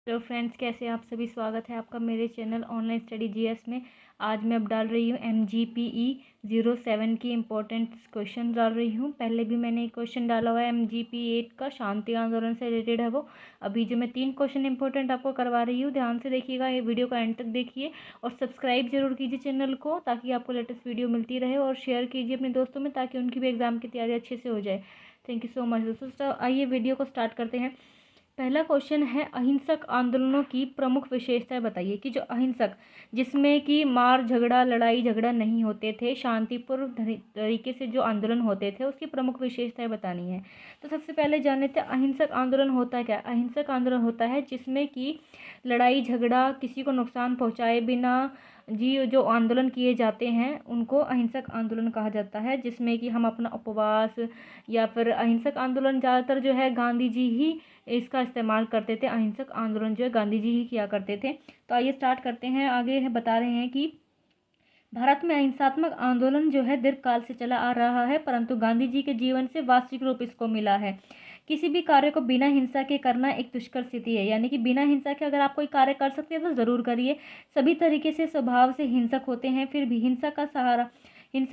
Hello friends, कैसे आप सभी। स्वागत है आपका मेरे चैनल ऑनलाइन स्टडी जीएस में। आज मैं अब डाल रही हूँ MGPE 07 की इम्पोर्टेंट क्वेश्चन डाल रही हूँ। पहले भी मैंने एक क्वेश्चन डाला हुआ है MGPE 8 का, शांति आंदोलन से रिलेटेड है वो। अभी जो मैं 3 क्वेश्चन इंपॉर्टेंट आपको करवा रही हूँ, ध्यान से देखिएगा, ये वीडियो का एंड तक देखिए और सब्सक्राइब जरूर कीजिए चैनल को, ताकि आपको लेटेस्ट वीडियो मिलती रहे, और शेयर कीजिए अपने दोस्तों में, ताकि उनकी भी एग्ज़ाम की तैयारी अच्छे से हो जाए। थैंक यू सो मच दोस्तों। तो आइए वीडियो को स्टार्ट करते हैं। पहला क्वेश्चन है, अहिंसक आंदोलनों की प्रमुख विशेषताएं बताइए। कि जो अहिंसक, जिसमें कि मार झगड़ा लड़ाई झगड़ा नहीं होते थे, शांतिपूर्ण तरीके से जो आंदोलन होते थे, उसकी प्रमुख विशेषताएं बतानी है। तो सबसे पहले जान लेते हैं अहिंसक आंदोलन होता है क्या। अहिंसक आंदोलन होता है जिसमें कि लड़ाई झगड़ा, किसी को नुकसान पहुंचाए बिना जी जो आंदोलन किए जाते हैं, उनको अहिंसक आंदोलन कहा जाता है। जिसमें कि हम अपना उपवास, या फिर अहिंसक आंदोलन ज़्यादातर जो है गांधी जी ही इसका इस्तेमाल करते थे। अहिंसक आंदोलन जो है गांधी जी ही किया करते थे। तो आइए स्टार्ट करते हैं। आगे बता रहे हैं कि भारत में अहिंसात्मक आंदोलन जो है दीर्घकाल से चला आ रहा है, परंतु गांधी जी के जीवन से वास्तविक रूप इसको मिला है। किसी भी कार्य को बिना हिंसा के करना एक दुष्कर स्थिति है, यानी कि बिना हिंसा के अगर आप कोई कार्य कर सकते हैं तो ज़रूर करिए। सभी तरीके से स्वभाव से हिंसक होते हैं, फिर भी हिंसा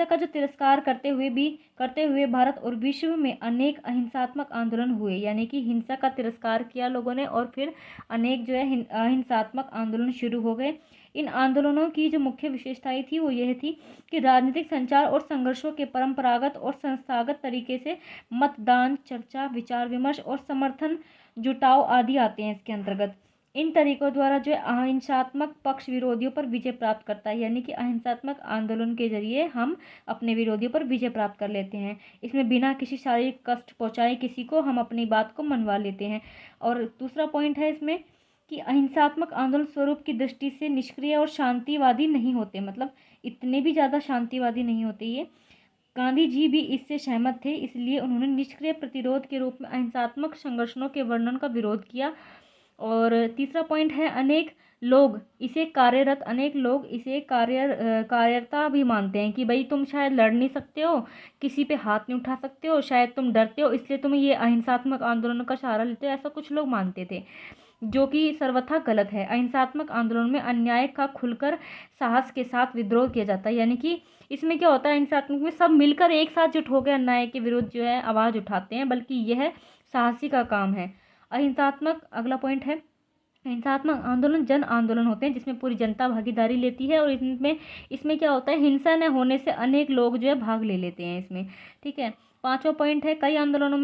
का जो तिरस्कार करते हुए भारत और विश्व में अनेक अहिंसात्मक आंदोलन हुए। यानी कि हिंसा का तिरस्कार किया लोगों ने, और फिर अनेक जो है अहिंसात्मक आंदोलन शुरू हो गए। इन आंदोलनों की जो मुख्य विशेषताएं थी वो यह थी कि राजनीतिक संचार और संघर्षों के परंपरागत और संस्थागत तरीके से मतदान, चर्चा, विचार विमर्श और समर्थन जुटाव आदि आते हैं इसके अंतर्गत। इन तरीकों द्वारा जो है अहिंसात्मक पक्ष विरोधियों पर विजय प्राप्त करता है। यानी कि अहिंसात्मक आंदोलन के जरिए हम अपने विरोधियों पर विजय प्राप्त कर लेते हैं। इसमें बिना किसी शारीरिक कष्ट पहुंचाए किसी को हम अपनी बात को मनवा लेते हैं। और दूसरा पॉइंट है इसमें कि अहिंसात्मक आंदोलन स्वरूप की दृष्टि से निष्क्रिय और शांतिवादी नहीं होते, मतलब इतने भी ज़्यादा शांतिवादी नहीं होते ये। गांधी जी भी इससे सहमत थे, इसलिए उन्होंने निष्क्रिय प्रतिरोध के रूप में अहिंसात्मक संघर्षों के वर्णन का विरोध किया। और तीसरा पॉइंट है, अनेक लोग इसे कार्यरता भी मानते हैं। कि भाई तुम शायद लड़ नहीं सकते हो, किसी पे हाथ नहीं उठा सकते हो, शायद तुम डरते हो, इसलिए तुम ये अहिंसात्मक आंदोलन का सहारा लेते हो, ऐसा कुछ लोग मानते थे, जो कि सर्वथा गलत है। अहिंसात्मक आंदोलन में अन्याय का खुलकर साहस के साथ विद्रोह किया जाता है। यानी कि इसमें क्या होता है, अहिंसात्मक में सब मिलकर एक साथ जुट होकर अन्याय के विरुद्ध जो है आवाज़ उठाते हैं, बल्कि यह साहसी का काम है। अगला पॉइंट है, हिंसात्मक आंदोलन जन आंदोलन होते हैं जिसमें पूरी जनता भागीदारी लेती है, और इसमें इसमें क्या होता है, हिंसा न होने से अनेक लोग जो है भाग ले लेते हैं इसमें। ठीक है। पांचवा पॉइंट है, कई आंदोलनों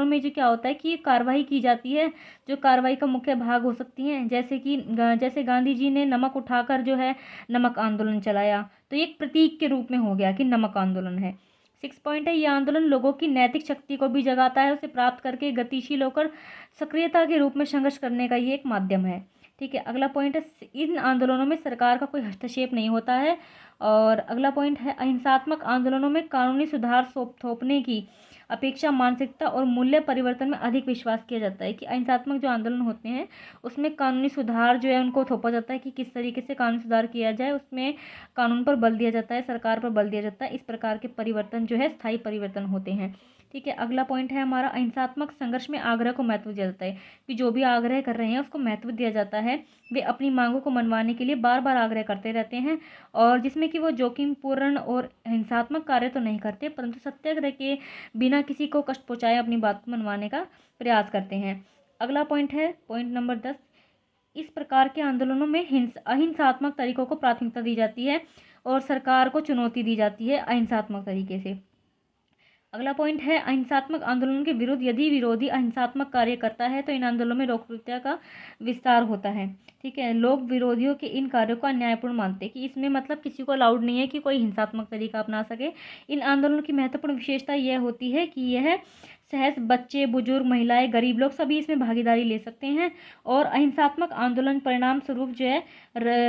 में जो क्या होता है कि कार्रवाई की जाती है, जो कार्रवाई का मुख्य भाग हो सकती हैं। जैसे गांधी जी ने नमक उठाकर जो है नमक आंदोलन चलाया, तो ये एक प्रतीक के रूप में हो गया कि नमक आंदोलन है। 6 पॉइंट है, ये आंदोलन लोगों की नैतिक शक्ति को भी जगाता है, उसे प्राप्त करके गतिशील होकर सक्रियता के रूप में संघर्ष करने का ये एक माध्यम है। ठीक है। अगला पॉइंट है, इन आंदोलनों में सरकार का कोई हस्तक्षेप नहीं होता है। और अगला पॉइंट है, अहिंसात्मक आंदोलनों में कानूनी सुधार थोपने की अपेक्षा मानसिकता और मूल्य परिवर्तन में अधिक विश्वास किया जाता है। कि अहिंसात्मक जो आंदोलन होते हैं उसमें कानूनी सुधार जो है उनको थोपा जाता है, कि किस तरीके से कानूनी सुधार किया जाए, उसमें कानून पर बल दिया जाता है, सरकार पर बल दिया जाता है। इस प्रकार के परिवर्तन जो है स्थायी परिवर्तन होते हैं। ठीक है। अगला पॉइंट है हमारा, अहिंसात्मक संघर्ष में आग्रह को महत्व दिया जाता है। कि जो भी आग्रह कर रहे हैं उसको महत्व दिया जाता है, वे अपनी मांगों को मनवाने के लिए बार बार आग्रह करते रहते हैं, और जिसमें कि वो जोखिमपूर्ण और हिंसात्मक कार्य तो नहीं करते, परंतु सत्याग्रह के बिना किसी को कष्ट पहुंचाए अपनी बात को मनवाने का प्रयास करते हैं। अगला पॉइंट है पॉइंट नंबर 10, इस प्रकार के आंदोलनों में अहिंसात्मक तरीकों को प्राथमिकता दी जाती है, और सरकार को चुनौती दी जाती है अहिंसात्मक तरीके से। अगला पॉइंट है, अहिंसात्मक आंदोलन के विरुद्ध यदि विरोधी अहिंसात्मक कार्य करता है तो इन आंदोलनों में लोकप्रियता का विस्तार होता है। ठीक है। लोग विरोधियों के इन कार्यों को अन्यायपूर्ण मानते हैं, कि इसमें मतलब किसी को अलाउड नहीं है कि कोई हिंसात्मक तरीका अपना सके। इन आंदोलनों की महत्वपूर्ण विशेषता यह होती है कि यह सहज बच्चे, बुजुर्ग, महिलाएं, गरीब लोग सभी इसमें भागीदारी ले सकते हैं। और अहिंसात्मक आंदोलन परिणाम स्वरूप जो है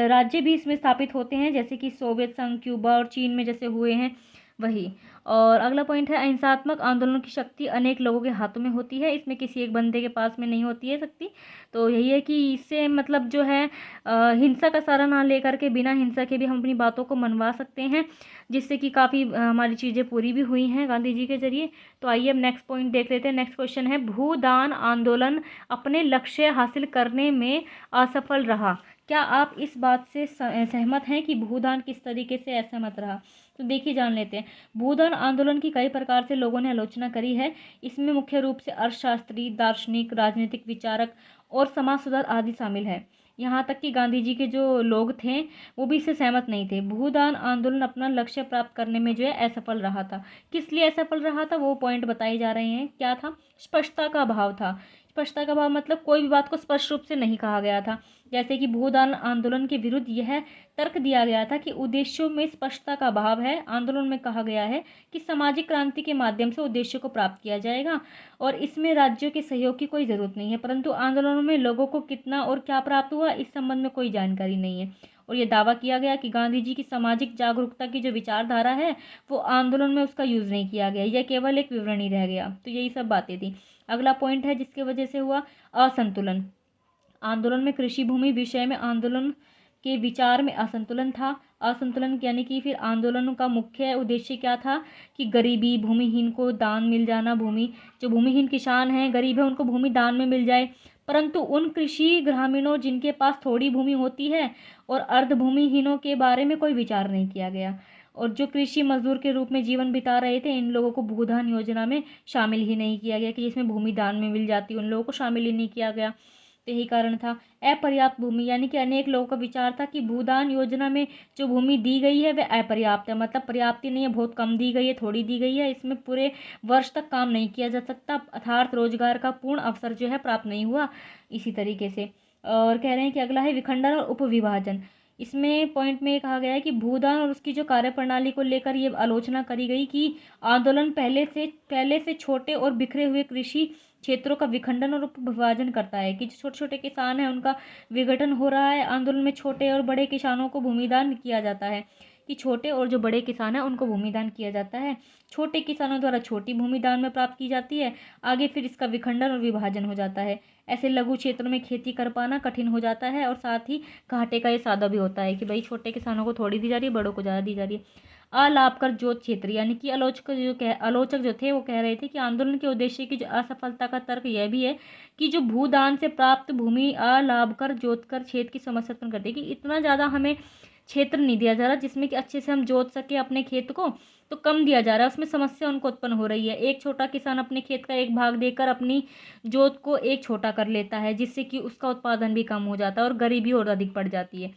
राज्य भी इसमें स्थापित होते हैं, जैसे कि सोवियत संघ, क्यूबा और चीन में जैसे हुए हैं वही। और अगला पॉइंट है अहिंसात्मक आंदोलन की शक्ति अनेक लोगों के हाथों में होती है, इसमें किसी एक बंदे के पास में नहीं होती है शक्ति। तो यही है कि इससे मतलब जो है हिंसा का सहारा ना लेकर के बिना हिंसा के भी हम अपनी बातों को मनवा सकते हैं, जिससे कि काफ़ी हमारी चीज़ें पूरी भी हुई हैं गांधी जी के जरिए। तो आइए अब नेक्स्ट पॉइंट देख लेते हैं। नेक्स्ट क्वेश्चन है भूदान आंदोलन अपने लक्ष्य हासिल करने में असफल रहा। क्या आप इस बात से सहमत हैं कि भूदान किस तरीके से असहमत रहा? तो देखिए जान लेते हैं। भूदान आंदोलन की कई प्रकार से लोगों ने आलोचना करी है। इसमें मुख्य रूप से अर्थशास्त्री, दार्शनिक, राजनीतिक विचारक और समाज सुधार आदि शामिल है। यहाँ तक कि गांधी जी के जो लोग थे वो भी इससे सहमत नहीं थे। भूदान आंदोलन अपना लक्ष्य प्राप्त करने में जो है असफल रहा था। किस लिए असफल रहा था वो पॉइंट बताए जा रहे हैं। क्या था? स्पष्टता का अभाव था। स्पष्टता का अभाव मतलब कोई भी बात को स्पष्ट रूप से नहीं कहा गया था। जैसे कि भूदान आंदोलन के विरुद्ध यह तर्क दिया गया था कि उद्देश्यों में स्पष्टता का अभाव है। आंदोलन में कहा गया है कि सामाजिक क्रांति के माध्यम से उद्देश्यों को प्राप्त किया जाएगा और इसमें राज्यों के सहयोग की कोई ज़रूरत नहीं है, परंतु आंदोलनों में लोगों को कितना और क्या प्राप्त हुआ इस संबंध में कोई जानकारी नहीं है। और ये दावा किया गया कि गांधी जी की सामाजिक जागरूकता की जो विचारधारा है वो आंदोलन में उसका यूज़ नहीं किया गया, यह केवल एक विवरण ही रह गया। तो यही सब बातें थी। अगला पॉइंट है जिसकी वजह से हुआ असंतुलन। आंदोलन में कृषि भूमि विषय में आंदोलन के विचार में असंतुलन था। असंतुलन यानी कि फिर आंदोलन का मुख्य उद्देश्य क्या था कि गरीबी, भूमिहीन को दान मिल जाना, भूमि जो भूमिहीन किसान हैं, गरीब है, उनको भूमि दान में मिल जाए, परंतु उन कृषि ग्रामीणों जिनके पास थोड़ी भूमि होती है और अर्ध भूमिहीनों के बारे में कोई विचार नहीं किया गया। और जो कृषि मजदूर के रूप में जीवन बिता रहे थे इन लोगों को भूदान योजना में शामिल ही नहीं किया गया कि जिसमें भूमि दान में मिल जाती, उन लोगों को शामिल ही नहीं किया गया। तो यही कारण था। अपर्याप्त भूमि यानी कि अनेक लोगों का विचार था कि भूदान योजना में जो भूमि दी गई है वह अपर्याप्त है, मतलब पर्याप्त ही नहीं है, बहुत कम दी गई है, थोड़ी दी गई है, इसमें पूरे वर्ष तक काम नहीं किया जा सकता, अर्थात रोजगार का पूर्ण अवसर जो है प्राप्त नहीं हुआ इसी तरीके से। और कह रहे हैं कि अगला है विखंडन और उपविभाजन। इसमें पॉइंट में कहा गया है कि भूदान और उसकी जो कार्यप्रणाली को लेकर ये आलोचना करी गई कि आंदोलन पहले से छोटे और बिखरे हुए कृषि क्षेत्रों का विखंडन और उपविभाजन करता है कि जो छोटे छोटे किसान हैं उनका विघटन हो रहा है। आंदोलन में छोटे और बड़े किसानों को भूमिदान किया जाता है कि छोटे और जो बड़े किसान हैं उनको भूमिदान किया जाता है। छोटे किसानों द्वारा छोटी भूमिदान में प्राप्त की जाती है, आगे फिर इसका विखंडन और विभाजन हो जाता है। ऐसे लघु क्षेत्रों में खेती कर पाना कठिन हो जाता है और साथ ही घाटे का ये सौदा भी होता है कि भाई छोटे किसानों को थोड़ी दी जा रही है, बड़ों को ज़्यादा दी जा रही है। अलाभकर जोत क्षेत्र यानी कि आलोचक जो थे वो कह रहे थे कि आंदोलन के उद्देश्य की जो असफलता का तर्क यह भी है कि जो भूदान से प्राप्त भूमि अलाभकर जोतकर क्षेत्र की समस्या उत्पन्न करती है कि इतना ज़्यादा हमें क्षेत्र नहीं दिया जा रहा जिसमें कि अच्छे से हम जोत सके अपने खेत को, तो कम दिया जा रहा है, उसमें समस्या उनको उत्पन्न हो रही है। एक छोटा किसान अपने खेत का एक भाग देकर अपनी जोत को एक छोटा कर लेता है जिससे कि उसका उत्पादन भी कम हो जाता है और गरीबी और अधिक बढ़ जाती है।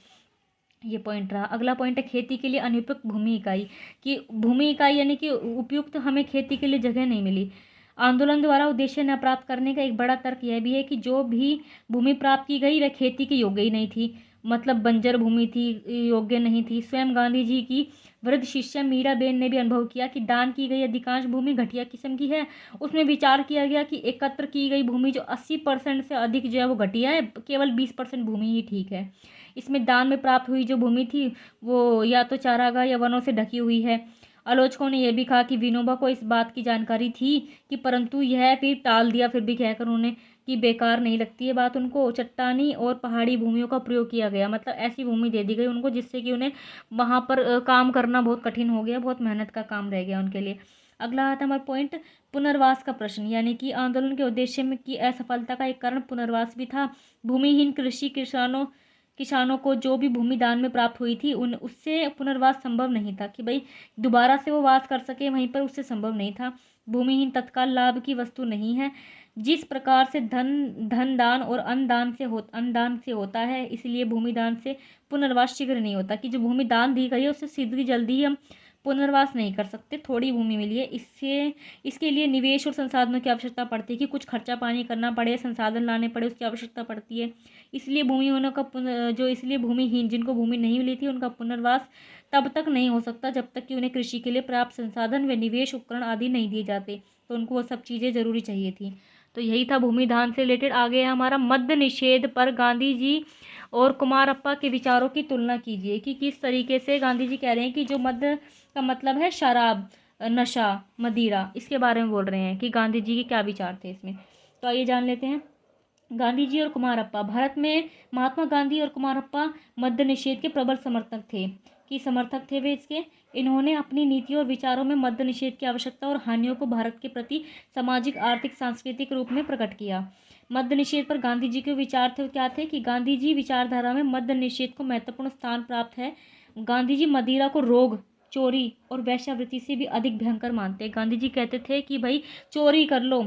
ये पॉइंट रहा। अगला पॉइंट है खेती के लिए अनुपयुक्त भूमि इकाई कि भूमि इकाई यानी कि उपयुक्त हमें खेती के लिए जगह नहीं मिली। आंदोलन द्वारा उद्देश्य न प्राप्त करने का एक बड़ा तर्क यह भी है कि जो भी भूमि प्राप्त की गई वह खेती के योग्य ही नहीं थी, मतलब बंजर भूमि थी, योग्य नहीं थी। स्वयं गांधी जी की वृद्ध शिष्या मीराबेन ने भी अनुभव किया कि दान की गई अधिकांश भूमि घटिया किस्म की है। उसमें विचार किया गया कि एकत्र की गई भूमि जो 80% से अधिक जो है वो घटिया है, केवल 20% भूमि ही ठीक है। इसमें दान में प्राप्त हुई जो भूमि थी वो या तो चारागाह या वनों से ढकी हुई है। आलोचकों ने यह भी कहा कि विनोबा को इस बात की जानकारी थी कि परंतु यह फिर टाल दिया, फिर भी कहकर उन्होंने कि बेकार नहीं लगती है बात उनको। चट्टानी और पहाड़ी भूमियों का प्रयोग किया गया, मतलब ऐसी भूमि दे दी गई उनको जिससे कि उन्हें वहाँ पर काम करना बहुत कठिन हो गया, बहुत मेहनत का काम रह गया उनके लिए। अगला आता हमारा पॉइंट पुनर्वास का प्रश्न, यानी कि आंदोलन के उद्देश्य में की असफलता का एक कारण पुनर्वास भी था। भूमिहीन कृषि किसानों को जो भी भूमि दान में प्राप्त हुई थी उन उससे पुनर्वास संभव नहीं था कि भाई दोबारा से वो वास कर सके वहीं पर, उससे संभव नहीं था। भूमिहीन तत्काल लाभ की वस्तु नहीं है। जिस प्रकार से धन दान और अन्नदान से होता है, इसलिए भूमि दान से पुनर्वास शीघ्र नहीं होता कि जो भूमि दान दी गई है उससे शीघ्र जल्दी ही हम पुनर्वास नहीं कर सकते। थोड़ी भूमि मिली है, इसके लिए निवेश और संसाधनों की आवश्यकता पड़ती है कि कुछ खर्चा पानी करना पड़े, संसाधन लाने पड़े, उसकी आवश्यकता पड़ती है। इसलिए इसलिए भूमिहीन जिनको भूमि नहीं मिली थी उनका पुनर्वास तब तक नहीं हो सकता जब तक कि उन्हें कृषि के लिए प्राप्त संसाधन व निवेश उपकरण आदि नहीं दिए जाते, तो उनको वो सब चीज़ें जरूरी चाहिए थी। तो यही था भूमि दान से रिलेटेड। आगे है हमारा मद्य निषेध पर गांधी जी और कुमारप्पा के विचारों की तुलना कीजिए कि किस तरीके से गांधी जी कह रहे हैं कि जो मद्य का मतलब है शराब, नशा, मदिरा, इसके बारे में बोल रहे हैं कि गांधी जी के क्या विचार थे इसमें। तो आइए जान लेते हैं। गांधी जी और कुमारप्पा। भारत में महात्मा गांधी और कुमारप्पा मद्य निषेध के प्रबल समर्थक थे वे इसके। इन्होंने अपनी नीतियों और विचारों में मद्य निषेध की आवश्यकता और हानियों को भारत के प्रति सामाजिक, आर्थिक, सांस्कृतिक रूप में प्रकट किया। मद्य निषेध पर गांधी जी के विचार थे क्या थे कि गांधी जी विचारधारा में मद्य निषेध को महत्वपूर्ण स्थान प्राप्त है। गांधी जी मदिरा को रोग, चोरी और वेश्यावृत्ति से भी अधिक भयंकर मानते हैं। गांधी जी कहते थे कि भाई चोरी कर लो,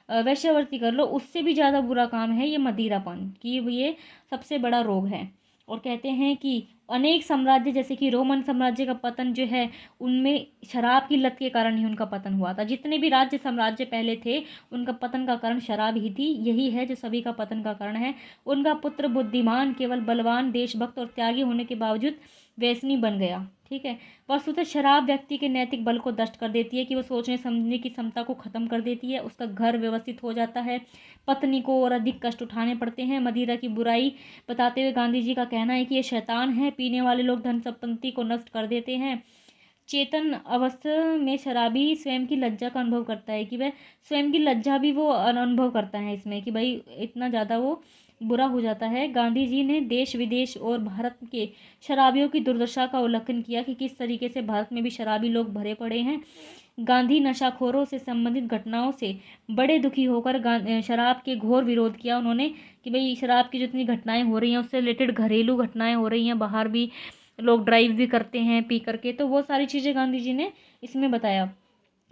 वेश्यावृत्ति कर लो, उससे भी ज़्यादा बुरा काम है ये मदिरापान, कि ये सबसे बड़ा रोग है। और कहते हैं कि अनेक साम्राज्य जैसे कि रोमन साम्राज्य का पतन जो है उनमें शराब की लत के कारण ही उनका पतन हुआ था। जितने भी राज्य साम्राज्य पहले थे उनका पतन का कारण शराब ही थी। यही है जो सभी का पतन का कारण है। उनका पुत्र बुद्धिमान, केवल बलवान, देशभक्त और त्यागी होने के बावजूद व्यसनी बन गया। ठीक है। वस्तुतः शराब व्यक्ति के नैतिक बल को नष्ट कर देती है कि वो सोचने समझने की क्षमता को खत्म कर देती है। उसका घर व्यवस्थित हो जाता है, पत्नी को और अधिक कष्ट उठाने पड़ते हैं। मदिरा की बुराई बताते हुए गांधी जी का कहना है कि ये शैतान है, पीने वाले लोग धन संपत्ति को नष्ट कर देते हैं। चेतन अवस्था में शराबी स्वयं की लज्जा का अनुभव करता है कि वह स्वयं की लज्जा भी वो अनुभव करता है इसमें कि भाई इतना ज़्यादा वो बुरा हो जाता है। गांधी जी ने देश विदेश और भारत के शराबियों की दुर्दशा का अवलोकन किया कि किस तरीके से भारत में भी शराबी लोग भरे पड़े हैं। गांधी नशाखोरों से संबंधित घटनाओं से बड़े दुखी होकर शराब के घोर विरोध किया उन्होंने कि भाई शराब की जितनी घटनाएं हो रही हैं उससे रिलेटेड घरेलू घटनाएं हो रही हैं, बाहर भी लोग ड्राइव भी करते हैं पी करके, तो वो सारी चीज़ें गांधी जी ने इसमें बताया।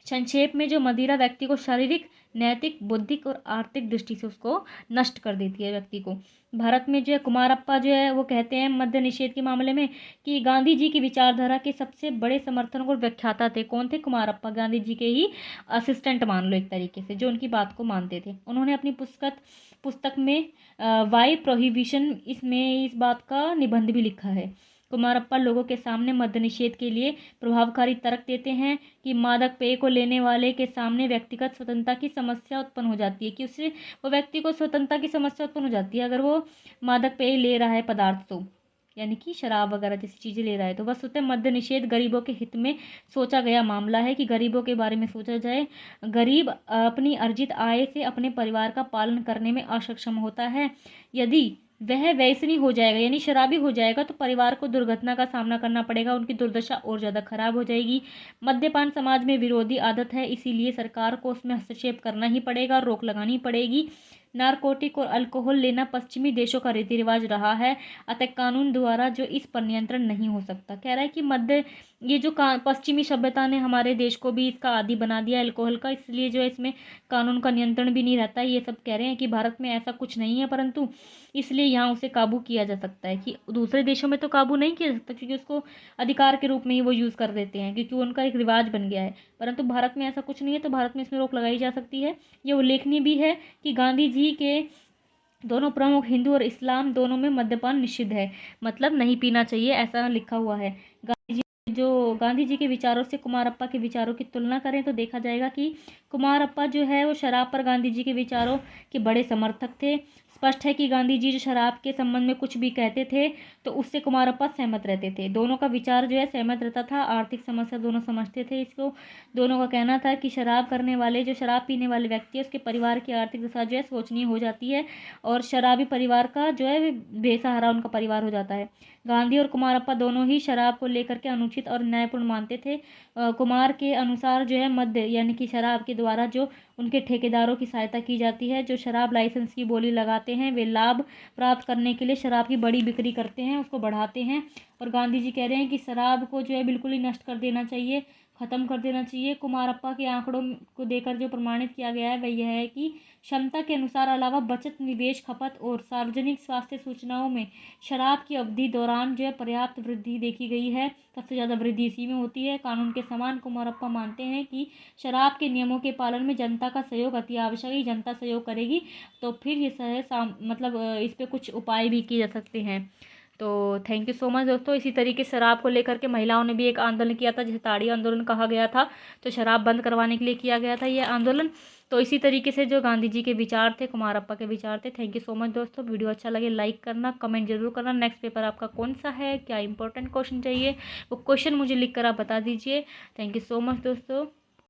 संक्षेप में जो मदिरा व्यक्ति को शारीरिक, नैतिक, बौद्धिक और आर्थिक दृष्टि से उसको नष्ट कर देती है व्यक्ति को। भारत में जो है कुमारप्पा जो है वो कहते हैं मद्य निषेध के मामले में कि गांधी जी की विचारधारा के सबसे बड़े समर्थक और व्याख्याता थे। कौन थे? कुमारप्पा। गांधी जी के ही असिस्टेंट मान लो एक तरीके से, जो उनकी बात को मानते थे। उन्होंने अपनी पुस्तक में वाई प्रोहिबिशन इसमें इस बात का निबंध भी लिखा है। कुमारप्पा लोगों के सामने मद्य निषेध के लिए प्रभावकारी तर्क देते हैं कि मादक पेय को लेने वाले के सामने व्यक्तिगत स्वतंत्रता की समस्या उत्पन्न हो जाती है, कि उससे वो व्यक्ति को स्वतंत्रता की समस्या उत्पन्न हो जाती है अगर वो मादक पेय ले रहा है पदार्थ, तो यानी कि शराब वगैरह जैसी चीज़ें ले रहा है। तो वस्तुतः मद्य निषेध गरीबों के हित में सोचा गया मामला है कि गरीबों के बारे में सोचा जाए। गरीब अपनी अर्जित आय से अपने परिवार का पालन करने में असक्षम होता है। यदि वह व्यसनी हो जाएगा यानी शराबी हो जाएगा तो परिवार को दुर्घटना का सामना करना पड़ेगा, उनकी दुर्दशा और ज़्यादा खराब हो जाएगी। मद्यपान समाज में विरोधी आदत है, इसीलिए सरकार को उसमें हस्तक्षेप करना ही पड़ेगा, रोक लगानी पड़ेगी। नारकोटिक और अल्कोहल लेना पश्चिमी देशों का रीति रिवाज रहा है, अतः कानून द्वारा जो इस पर नियंत्रण नहीं हो सकता। कह रहा है कि मध्य ये जो पश्चिमी सभ्यता ने हमारे देश को भी इसका आदी बना दिया अल्कोहल का, इसलिए जो है इसमें कानून का नियंत्रण भी नहीं रहता है। ये सब कह रहे हैं कि भारत में ऐसा कुछ नहीं है, परंतु इसलिए यहाँ उसे काबू किया जा सकता है। कि दूसरे देशों में तो काबू नहीं किया जा सकता क्योंकि उसको अधिकार के रूप में ही वो यूज़ कर देते हैं, क्योंकि उनका एक रिवाज बन गया है। परंतु भारत में ऐसा कुछ नहीं है, तो भारत में इसमें रोक लगाई जा सकती है। ये उल्लेखनीय भी है कि गांधी जी के दोनों प्रमुख हिंदू और इस्लाम दोनों में मद्यपान निषिद्ध है, मतलब नहीं पीना चाहिए, ऐसा लिखा हुआ है। गांधी जी के विचारों से कुमारप्पा के विचारों की तुलना करें तो देखा जाएगा कि कुमारप्पा जो है वो शराब पर गांधी जी के विचारों के बड़े समर्थक थे। स्पष्ट है कि गांधी जी जो शराब के संबंध में कुछ भी कहते थे तो उससे कुमारप्पा सहमत रहते थे। दोनों का विचार जो है सहमत रहता था, आर्थिक समस्या दोनों समझते थे इसको। दोनों का कहना था कि शराब पीने वाले व्यक्ति है उसके परिवार की आर्थिक दशा जो है शोचनीय हो जाती है और शराबी परिवार का जो है बेसहारा उनका परिवार हो जाता है। गांधी और कुमारप्पा दोनों ही शराब को लेकर के अनुचित और न्यायपूर्ण मानते थे। कुमार के अनुसार जो है मद्य यानी कि शराब के द्वारा जो उनके ठेकेदारों की सहायता की जाती है, जो शराब लाइसेंस की बोली लगाते हैं, वे लाभ प्राप्त करने के लिए शराब की बड़ी बिक्री करते हैं, उसको बढ़ाते हैं। और गांधी जी कह रहे हैं कि शराब को जो है बिल्कुल ही नष्ट कर देना चाहिए, ख़त्म कर देना चाहिए। कुमारप्पा के आंकड़ों को देकर जो प्रमाणित किया गया है वह यह है कि क्षमता के अनुसार अलावा बचत, निवेश, खपत और सार्वजनिक स्वास्थ्य सूचनाओं में शराब की अवधि दौरान जो है पर्याप्त वृद्धि देखी गई है। सबसे ज़्यादा वृद्धि इसी में होती है। कानून के समान कुमारप्पा मानते हैं कि शराब के नियमों के पालन में जनता का सहयोग अति आवश्यक है। जनता सहयोग करेगी तो फिर ये मतलब इस पर कुछ उपाय भी किए जा सकते हैं। तो थैंक यू सो मच दोस्तों। इसी तरीके से शराब को लेकर के महिलाओं ने भी एक आंदोलन किया था, जिसे ताड़ी आंदोलन कहा गया था। तो शराब बंद करवाने के लिए किया गया था ये आंदोलन। तो इसी तरीके से जो गांधी जी के विचार थे, कुमारप्पा के विचार थे। थैंक यू सो मच दोस्तों। वीडियो अच्छा लगे लाइक करना, कमेंट जरूर करना। नेक्स्ट पेपर आपका कौन सा है, क्या इंपॉर्टेंट क्वेश्चन चाहिए, वो क्वेश्चन मुझे लिख कर आप बता दीजिए। थैंक यू सो मच दोस्तों।